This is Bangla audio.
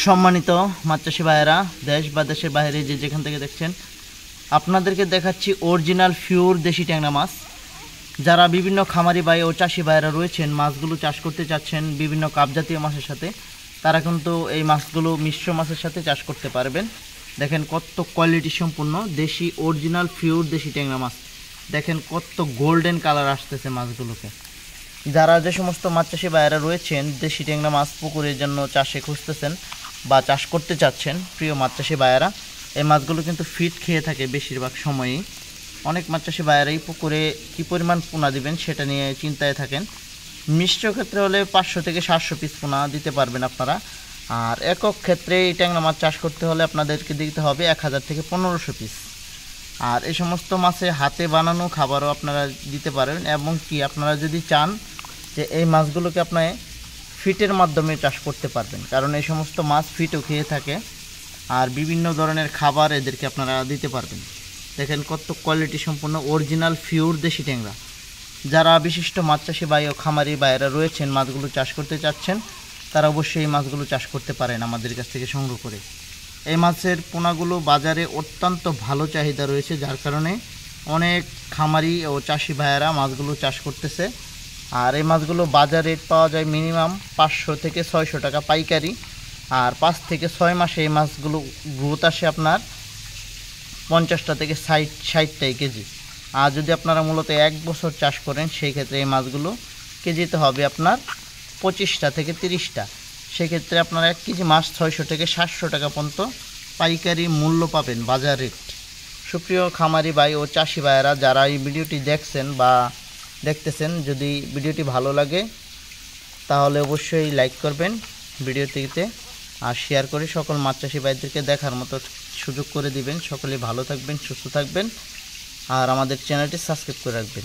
সম্মানিত মাছ চাষি ভাইয়েরা, দেশ বা দেশের বাইরে যে যেখান থেকে দেখছেন, আপনাদেরকে দেখাচ্ছি অরিজিনাল পিওর দেশি ট্যাংরা মাছ। যারা বিভিন্ন খামারি ভাই ও চাষি ভাইয়েরা রয়েছেন, মাছগুলো চাষ করতে চাচ্ছেন বিভিন্ন কাপজাতীয় মাছের সাথে, তারা কিন্তু এই মাছগুলো মিশ্র মাছের সাথে চাষ করতে পারবেন। দেখেন কত কোয়ালিটি সম্পূর্ণ দেশি অরিজিনাল পিওর দেশি ট্যাংরা মাছ। দেখেন কত গোল্ডেন কালার আসতেছে মাছগুলোকে। যারা যে সমস্ত মাছ চাষি ভাইয়েরা রয়েছেন, দেশি ট্যাংরা মাছ পুকুরের জন্য চাষে খুঁজতেছেন বা চাষ করতে চাচ্ছেন, প্রিয় মাছ চাষি ভাইয়েরা, এই মাছগুলো কিন্তু ফিট খেয়ে থাকে বেশিরভাগ সময়ই। অনেক মাছ চাষি ভাইয়েরাই পুকুরে কী পরিমাণ পোনা দিবেন সেটা নিয়ে চিন্তায় থাকেন। মিশ্র ক্ষেত্রে হলে 500 থেকে 700 পিস পোনা দিতে পারবেন আপনারা। আর একক ক্ষেত্রে এই ট্যাংরা মাছ চাষ করতে হলে আপনাদেরকে দিতে হবে 1000 থেকে 1500 পিস। আর এই সমস্ত মাছে হাতে বানানো খাবারও আপনারা দিতে পারেন, এবং কি আপনারা যদি চান যে এই মাছগুলোকে আপনার ফিটের মাধ্যমে চাষ করতে পারবেন, কারণ এই সমস্ত মাছ ফিটও খেয়ে থাকে। আর বিভিন্ন ধরনের খাবার এদেরকে আপনারা দিতে পারবেন। দেখেন কত কোয়ালিটি সম্পূর্ণ অরিজিনাল পিওর দেশি ট্যাংরা। যারা বিশিষ্ট মাছ চাষি ভাই ও খামারি ভাইয়েরা রয়েছেন, মাছগুলো চাষ করতে চাচ্ছেন, তারা অবশ্যই এই মাছগুলো চাষ করতে পারেন আমাদের কাছ থেকে সংগ্রহ করে। এই মাছের পোনাগুলো বাজারে অত্যন্ত ভালো চাহিদা রয়েছে, যার কারণে অনেক খামারি ও চাষি ভাইয়েরা মাছগুলো চাষ করতেছে। আর এই মাছগুলো বাজার রেট পাওয়া যায় মিনিমাম 500 থেকে 600 টাকা পাইকারি। আর 5 থেকে 6 মাসে এই মাছগুলো গ্রোথ আসে আপনার 50টা থেকে 60টাই কেজি। আর যদি আপনারা মূলত 1 বছর চাষ করেন, সেই ক্ষেত্রে এই মাছগুলো কেজিতে হবে আপনার 25টা থেকে 30টা। সেক্ষেত্রে আপনারা 1 কেজি মাছ 600 থেকে 700 টাকা পর্যন্ত পাইকারি মূল্য পাবেন বাজার রেট। সুপ্রিয় খামারি ভাই ও চাষি ভাইয়েরা, যারা এই ভিডিওটি দেখছেন বা দেখতেছেন, যদি ভিডিওটি ভালো লাগে তাহলে অবশ্যই লাইক করবেন ভিডিওটিতে, আর শেয়ার করে সকল মাছ চাষি ভাইদেরকে দেখার মতো সুযোগ করে দিবেন। সকলেই ভালো থাকবেন, সুস্থ থাকবেন, আর আমাদের চ্যানেলটি সাবস্ক্রাইব করে রাখবেন।